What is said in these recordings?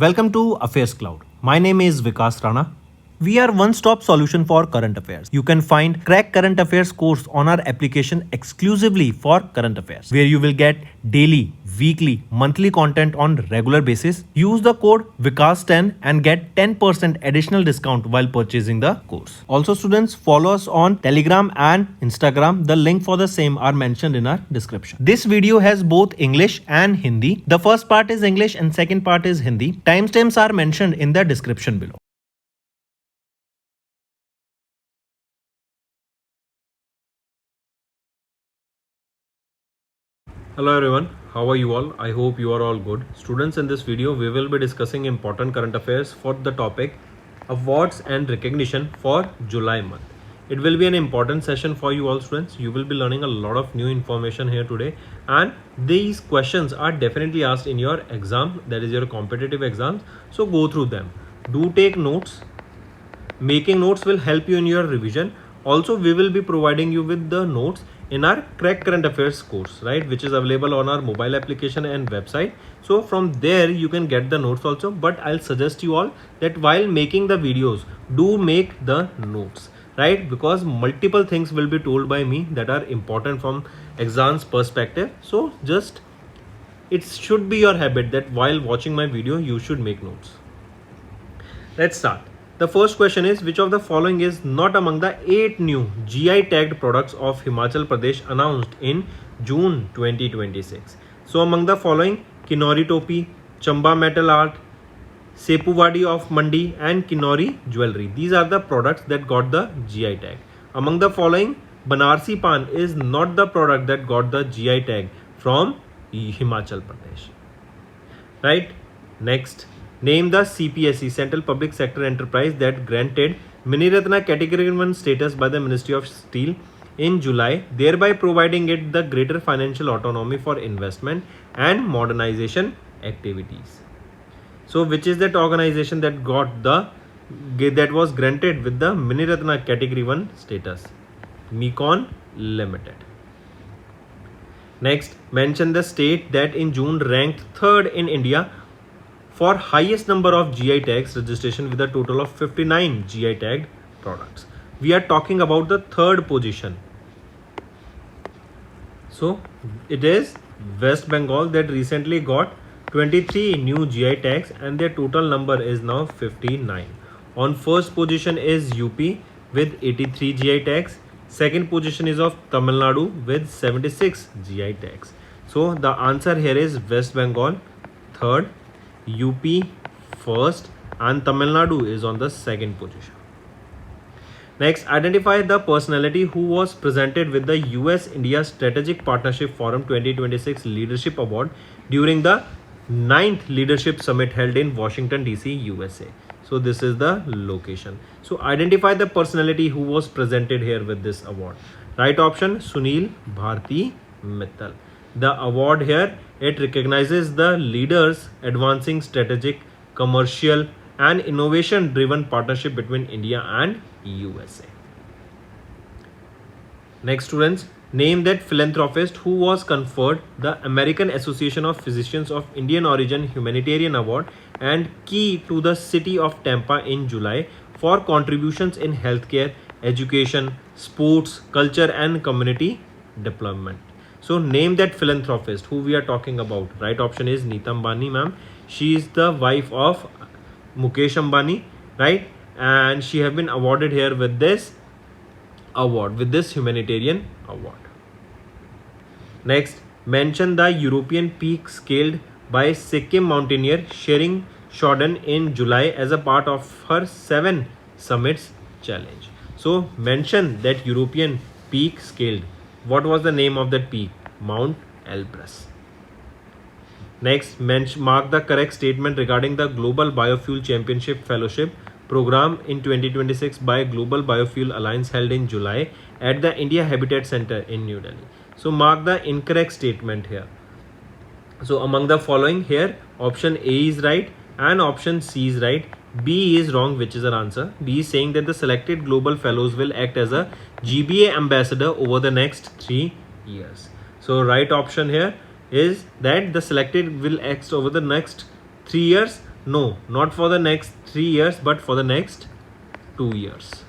Welcome to AffairsCloud. My name is Vikas Rana. We are one-stop solution for current affairs. You can find Crack Current Affairs course on our application exclusively for current affairs, where you will get daily, weekly, monthly content on regular basis. Use the code Vikas10 and get 10% additional discount while purchasing the course. Also, students, follow us on Telegram and Instagram. The link for the same are mentioned in our description. This video has both English and Hindi. The first part is English and second part is Hindi. Timestamps are mentioned in the description below. Hello everyone, how are you all? I hope you are all good. Students, in this video we will be discussing important current affairs for the topic awards and recognition for July month. It will be an important session for you all students. You will be learning a lot of new information here today, and these questions are definitely asked in your exam, that is your competitive exams. So go through them. Do take notes. Making notes will help you in your revision. Also, we will be providing you with the notes in our Crack Current Affairs course, right, which is available on our mobile application and website. So from there you can get the notes also, but I'll suggest you all that while making the videos, do make the notes, right, because multiple things will be told by me that are important from exams perspective. So just it should be your habit that while watching my video you should make notes. Let's start. The first question is, which of the following is not among the 8 new GI tagged products of Himachal Pradesh announced in June 2026? So among the following, Kinnauri Topi, Chamba Metal Art, Sepuwadi of Mandi and Kinnauri Jewelry. These are the products that got the GI tag. Among the following, Banarsi Pan is not the product that got the GI tag from Himachal Pradesh. Right? Next. Name the CPSE, Central Public Sector Enterprise, that granted Miniratna Category 1 status by the Ministry of Steel in July, thereby providing it the greater financial autonomy for investment and modernization activities. So, which is that organization that was granted with the Miniratna Category 1 status? Mecon Limited. Next, mention the state that in June ranked 3rd in India for highest number of GI tags registration with a total of 59 GI tagged products. We are talking about the 3rd position. So it is West Bengal that recently got 23 new GI tags and their total number is now 59. On first position is UP with 83 GI tags. Second position is of Tamil Nadu with 76 GI tags. So the answer here is West Bengal 3rd, UP first and Tamil Nadu is on the 2nd position. Next, identify the personality who was presented with the US-India Strategic Partnership Forum 2026 Leadership Award during the 9th Leadership Summit held in Washington DC, USA. So this is the location. So identify the personality who was presented here with this award. Right option, Sunil Bharti Mittal. The award here, it recognizes the leaders advancing strategic, commercial and innovation driven partnership between India and USA. Next, students, name that philanthropist who was conferred the American Association of Physicians of Indian Origin Humanitarian Award and Key to the City of Tampa in July for contributions in healthcare, education, sports, culture and community deployment. So name that philanthropist who we are talking about. Right option is Neeta Ambani, ma'am. She is the wife of Mukesh Ambani, right? And she have been awarded here with this award, with this humanitarian award. Next, mention the European peak scaled by Sikkim mountaineer Shering Shodden in July as a part of her 7 summits challenge. So mention that European peak scaled. What was the name of that peak? Mount Elbrus. Next, mark the correct statement regarding the Global Biofuel Championship Fellowship program in 2026 by Global Biofuel Alliance held in July at the India Habitat Center in New Delhi. So mark the incorrect statement here. So among the following here, option A is right and option C is right. B is wrong, which is our answer. B is saying that the selected global fellows will act as a GBA ambassador over the next 3 years. So right option here is that the selected will act over the next 3 years No, not for the next 3 years, but for the next 2 years.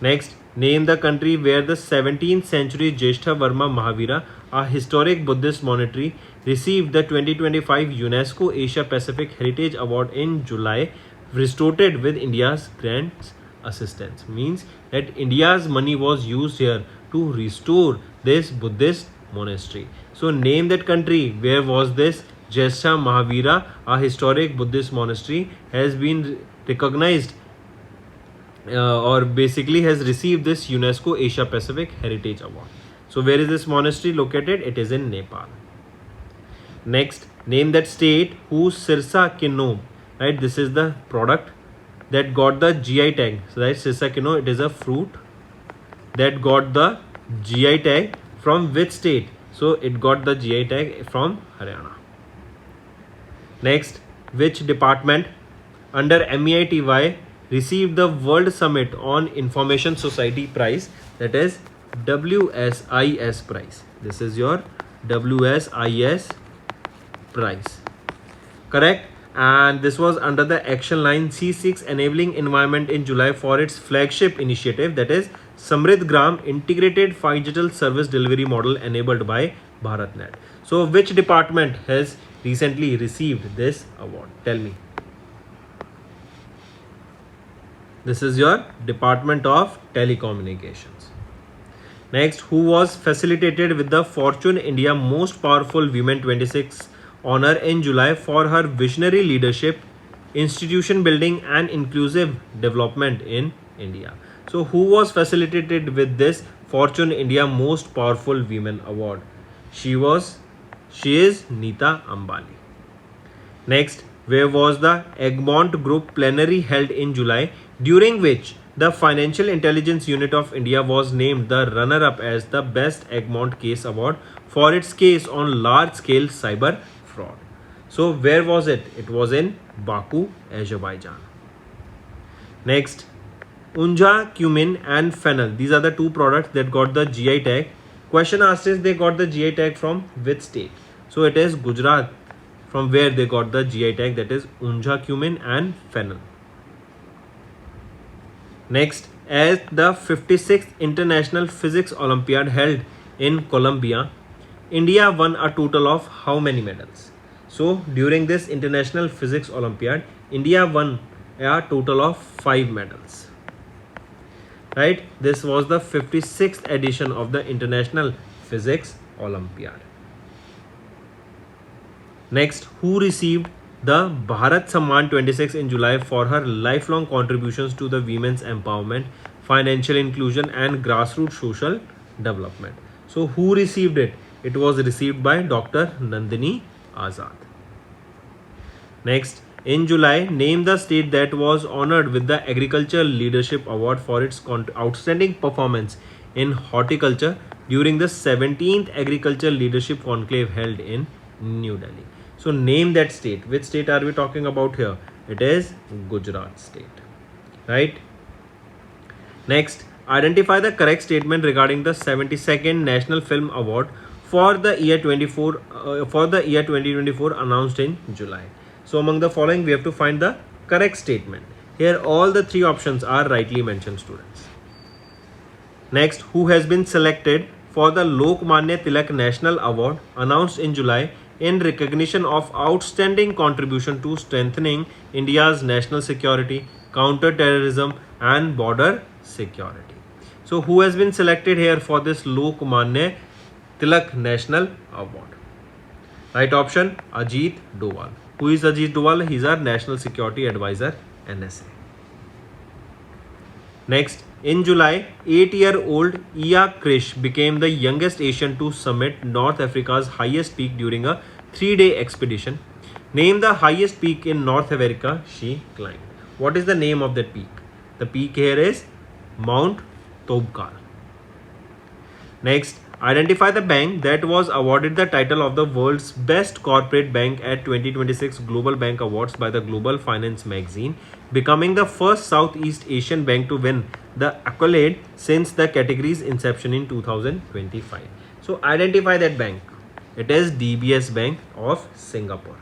Next, name the country where the 17th century Jeshtha Varma Mahavira, a historic Buddhist monastery, received the 2025 UNESCO Asia Pacific Heritage Award in July, restored with India's grants assistance. Means that India's money was used here to restore this Buddhist monastery. So name that country where was this Jeshtha Mahavira, a historic Buddhist monastery, has been recognized or basically has received this UNESCO Asia Pacific Heritage Award. So where is this monastery located? It is in Nepal. Next, name that state whose Sirsa Kinno, right? This is the product that got the GI tag. So that Sirsa Kinno, it is a fruit that got the GI tag from which state? So it got the GI tag from Haryana. Next, which department under MEITY received the World Summit on Information Society prize, that is WSIS prize. This is your WSIS prize. Correct? And this was under the action line C6 enabling environment in July for its flagship initiative, that is Samrid Gram integrated digital service delivery model enabled by BharatNet. So which department has recently received this award? Tell me. This is your Department of Telecommunications. Next, who was facilitated with the Fortune India Most Powerful Women 26 honor in July for her visionary leadership, institution building and inclusive development in India. So who was facilitated with this Fortune India Most Powerful Women Award? She is Neeta Ambani. Next, where was the Egmont Group plenary held in July, during which the Financial Intelligence Unit of India was named the runner-up as the Best Egmont Case Award for its case on large-scale cyber fraud. So where was it? It was in Baku, Azerbaijan. Next, Unja, cumin and fennel. These are the two products that got the GI tag. Question asked is they got the GI tag from which state? So it is Gujarat, from where they got the GI tag, that is Unja, cumin and fennel. Next, as the 56th International Physics Olympiad held in Colombia, India won a total of how many medals? So during this International Physics Olympiad, India won a total of 5 medals. Right? This was the 56th edition of the International Physics Olympiad. Next, who received the Bharat Samman 26 in July for her lifelong contributions to the women's empowerment, financial inclusion and grassroots social development? So who received it? It was received by Dr. Nandini Azad. Next, in July, name the state that was honored with the Agriculture Leadership Award for its outstanding performance in horticulture during the 17th Agriculture Leadership Conclave held in New Delhi. So name that state. Which state are we talking about here? It is Gujarat state. Right? Next, identify the correct statement regarding the 72nd National Film Award for the year 2024 announced in July. So among the following, we have to find the correct statement. Here all the 3 options are rightly mentioned, students. Next, who has been selected for the Lokmanya Tilak National Award announced in July in recognition of outstanding contribution to strengthening India's national security, counter-terrorism and border security. So who has been selected here for this Lokmanya Tilak National Award? Right option, Ajit Doval. Who is Ajit Doval? He is our National Security Advisor, NSA. Next, in July, 8-year-old Iya Krish became the youngest Asian to summit North Africa's highest peak during a 3-day expedition. Name the highest peak in North America she climbed. What is the name of that peak? The peak here is Mount Tobkal. Next, identify the bank that was awarded the title of the world's best corporate bank at 2026 Global Bank Awards by the Global Finance magazine, becoming the first Southeast Asian bank to win the accolade since the category's inception in 2025. So identify that bank. It is DBS Bank of Singapore.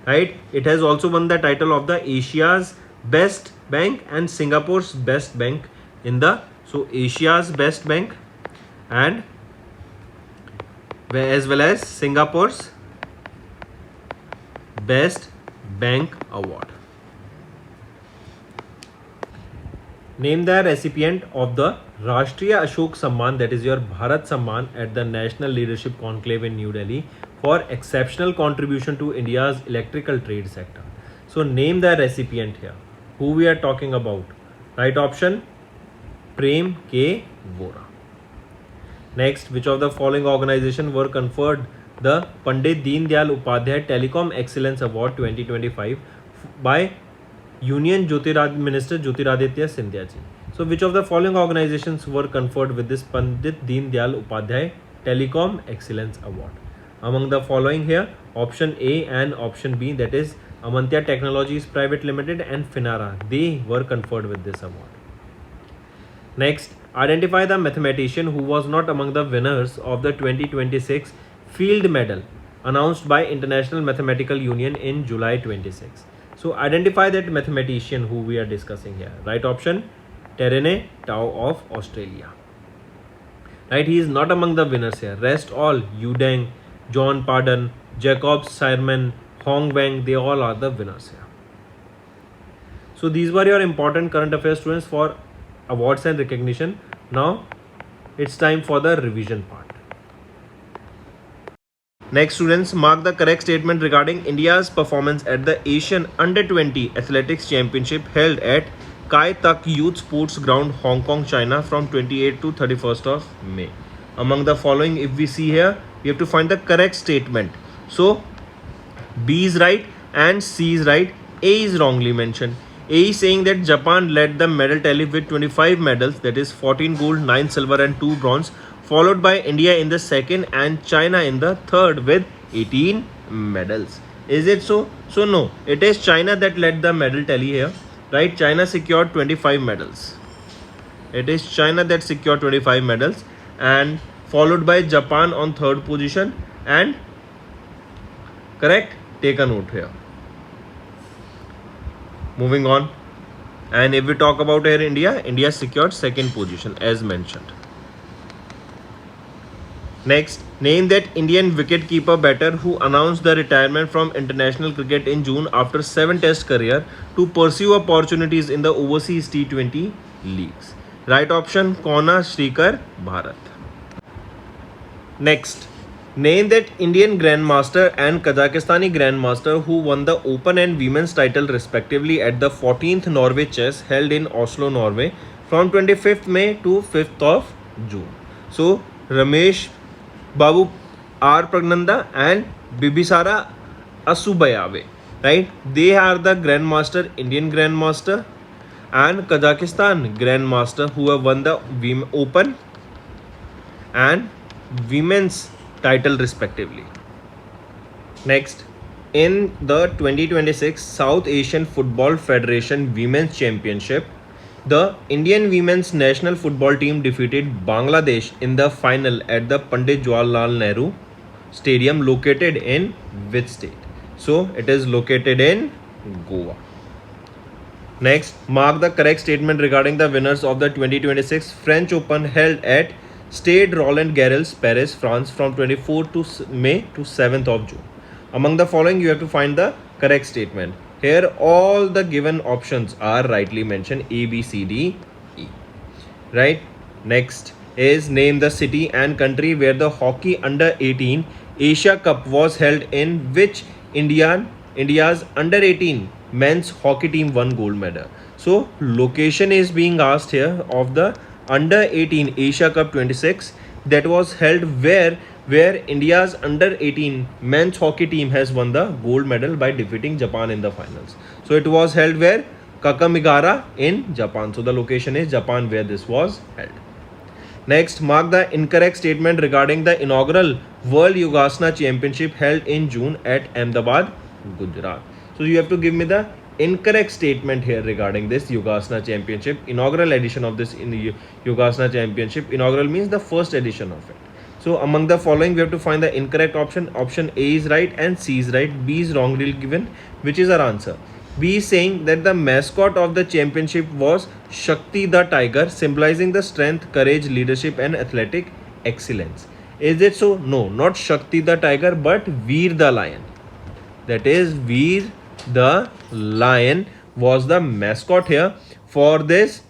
right? It has also won the title of the Asia's best bank and Singapore's best bank in the, so Asia's best bank and as well as Singapore's best bank award. Name the recipient of the Rashtriya Ashok Samman, that is your Bharat Samman, at the National Leadership Conclave in New Delhi for exceptional contribution to India's electrical trade sector. So name the recipient here. Who we are talking about? Right option, Prem K. Vora. Next, which of the following organizations were conferred the Pandit Deen Dayal Upadhyay Telecom Excellence Award 2025 by Union Minister Jyotiraditya Scindia ji? So which of the following organizations were conferred with this Pandit Deen Dayal Upadhyay Telecom Excellence Award? Among the following here, option A and option B, that is Amantya Technologies Private Limited and Finara, they were conferred with this award. Next, identify the mathematician who was not among the winners of the 2026 Field Medal announced by International Mathematical Union in July 26. So identify that mathematician who we are discussing here. Right option, Terene Tao of Australia. Right, he is not among the winners here. Rest all, Yu Deng, John Pardon, Jacob Simon, Hong Wang, they all are the winners here. So these were your important current affairs, students, for awards and recognition. Now it's time for the revision part. Next, students, mark the correct statement regarding India's performance at the Asian Under-20 Athletics Championship held at Kai Tak Youth Sports Ground, Hong Kong, China from 28 to 31st of May. Among the following, if we see here, we have to find the correct statement. So B is right and C is right. A is wrongly mentioned. A is saying that Japan led the medal tally with 25 medals, that is 14 gold, 9 silver and 2 bronze, followed by India in the second and China in the third with 18 medals. Is it so? So no, it is China that led the medal tally here, right? China secured 25 medals. It is China that secured 25 medals and followed by Japan on third position. And correct, take a note here. Moving on, and if we talk about here India secured second position as mentioned. Next, name that Indian wicketkeeper batter who announced the retirement from international cricket in June after 7 test career to pursue opportunities in the overseas T20 leagues. Right option, Kona Shrikar Bharat. Next, name that Indian Grandmaster and Kazakhstani Grandmaster who won the Open and Women's title respectively at the 14th Norway Chess held in Oslo, Norway from 25th May to 5th of June. So, Ramesh Babu R. Pragnanda and Bibisara Asubayave, right? They are the Grandmaster, Indian Grandmaster and Kazakhstan Grandmaster who have won the Open and Women's title respectively. Next, in the 2026 South Asian Football Federation Women's Championship, the Indian women's national football team defeated Bangladesh in the final at the Pandit Jawaharlal Nehru Stadium located in which state? So it is located in Goa. Next, mark the correct statement regarding the winners of the 2026 French Open held at Stade Roland Garros, Paris, France from 24th to May to 7th of June. Among the following, you have to find the correct statement. Here, all the given options are rightly mentioned, A, B, C, D, E. Right? Next is name the city and country where the hockey under 18 Asia Cup was held, in which India's under 18 men's hockey team won gold medal. So, location is being asked here of the under 18 Asia Cup 26 that was held where India's under 18 men's hockey team has won the gold medal by defeating Japan in the finals. So it was held where? Kakamigara in Japan. So the location is Japan where this was held. Next, mark the incorrect statement regarding the inaugural World Yogasana Championship held in June at Ahmedabad, Gujarat. So you have to give me the incorrect statement here regarding this Yogasana Championship, inaugural edition of this in the Yogasana Championship. Inaugural means the first edition of it. So among the following, we have to find the incorrect option. Option A is right and C is right. B is wrongly given. Which is our answer? B is saying that the mascot of the championship was Shakti the tiger, symbolizing the strength, courage, leadership and athletic excellence. Is it so? No, not Shakti the tiger, but Veer the lion. That is, Veer the lion was the mascot here for this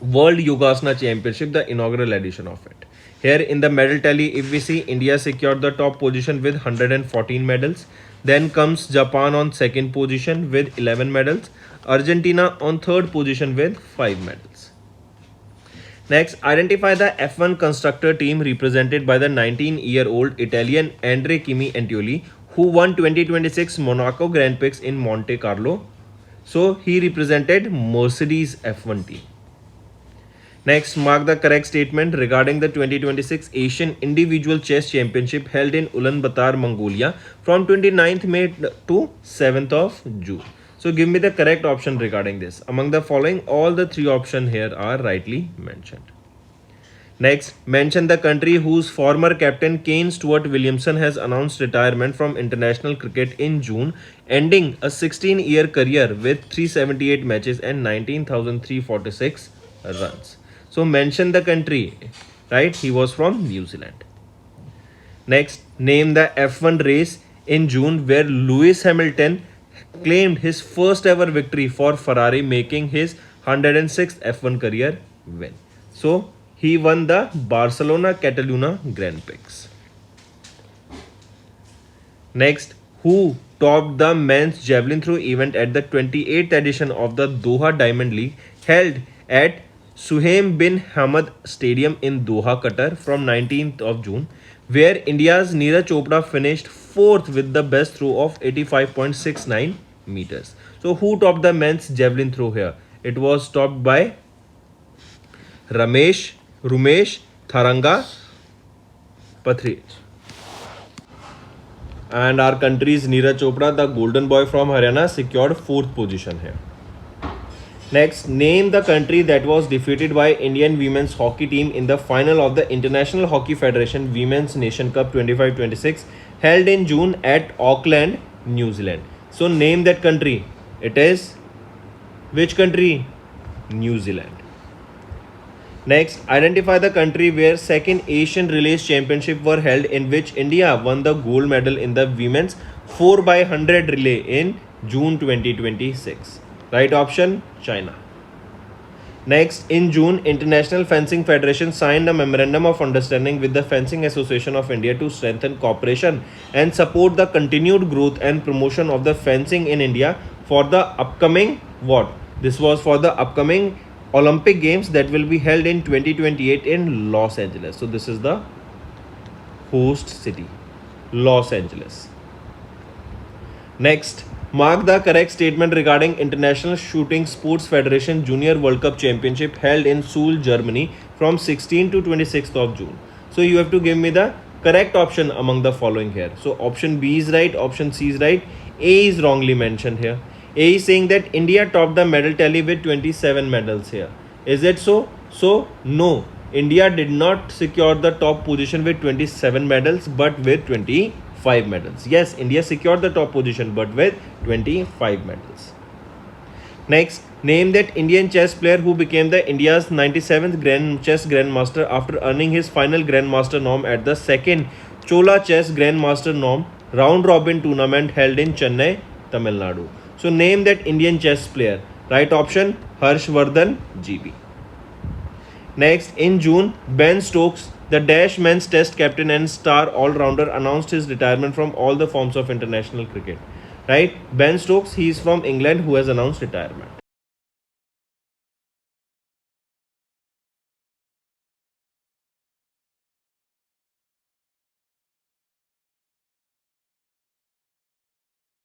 World Yogasana Championship, the inaugural edition of it. Here in the medal tally, if we see, India secured the top position with 114 medals. Then comes Japan on second position with 11 medals. Argentina on third position with 5 medals. Next, identify the F1 constructor team represented by the 19-year-old Italian Andre Kimi Antioli, who won 2026 Monaco Grand Prix in Monte Carlo. So he represented Mercedes F1 team. Next, mark the correct statement regarding the 2026 Asian Individual Chess Championship held in Ulaanbaatar, Mongolia from 29th May to 7th of June. So give me the correct option regarding this. Among the following, all the 3 options here are rightly mentioned. Next, mention the country whose former captain Kane Stuart Williamson has announced retirement from international cricket in June, ending a 16-year career with 378 matches and 19,346 runs. So mention the country, right? He was from New Zealand. Next, name the F1 race in June where Lewis Hamilton claimed his first ever victory for Ferrari, making his 106th F1 career win. So he won the Barcelona-Catalunya Grand Prix. Next, who topped the men's javelin throw event at the 28th edition of the Doha Diamond League held at Suhaim bin Hamad Stadium in Doha, Qatar from 19th of June, where India's Neeraj Chopra finished 4th with the best throw of 85.69 meters. So who topped the men's javelin throw here? It was topped by Rumesh Tharanga Pathri. And our country's Neeraj Chopra, the golden boy from Haryana, secured 4th position here. Next, name the country that was defeated by Indian women's hockey team in the final of the International Hockey Federation Women's Nation Cup 25-26 held in June at Auckland, New Zealand. So name that country. It is which country? New Zealand. Next, identify the country where second Asian Relays Championship were held, in which India won the gold medal in the women's 4x100 relay in June 2026. Right option, China. Next, in June, International Fencing Federation signed a memorandum of understanding with the Fencing Association of India to strengthen cooperation and support the continued growth and promotion of the fencing in India for the upcoming what? This was for the upcoming Olympic Games that will be held in 2028 in Los Angeles. So this is the host city, Los Angeles. Next, mark the correct statement regarding International Shooting Sports Federation Junior World Cup Championship held in Seoul, Germany from 16th to 26th of June. So you have to give me the correct option among the following here. So option B is right, option C is right, A is wrongly mentioned here. A is saying that India topped the medal tally with 27 medals here. Is it so? So no, India did not secure the top position with 27 medals but with 25 medals. Yes, India secured the top position but with 25 medals. Next, name that Indian chess player who became the India's 97th chess grandmaster after earning his final grandmaster norm at the second Chola Chess Grandmaster Norm round robin tournament held in Chennai, Tamil Nadu. So name that Indian chess player. Right option, Harshvardhan GB. Next, in June, Ben Stokes, the Dash men's test captain and star all-rounder, announced his retirement from all the forms of international cricket. Right? Ben Stokes, he is from England, who has announced retirement.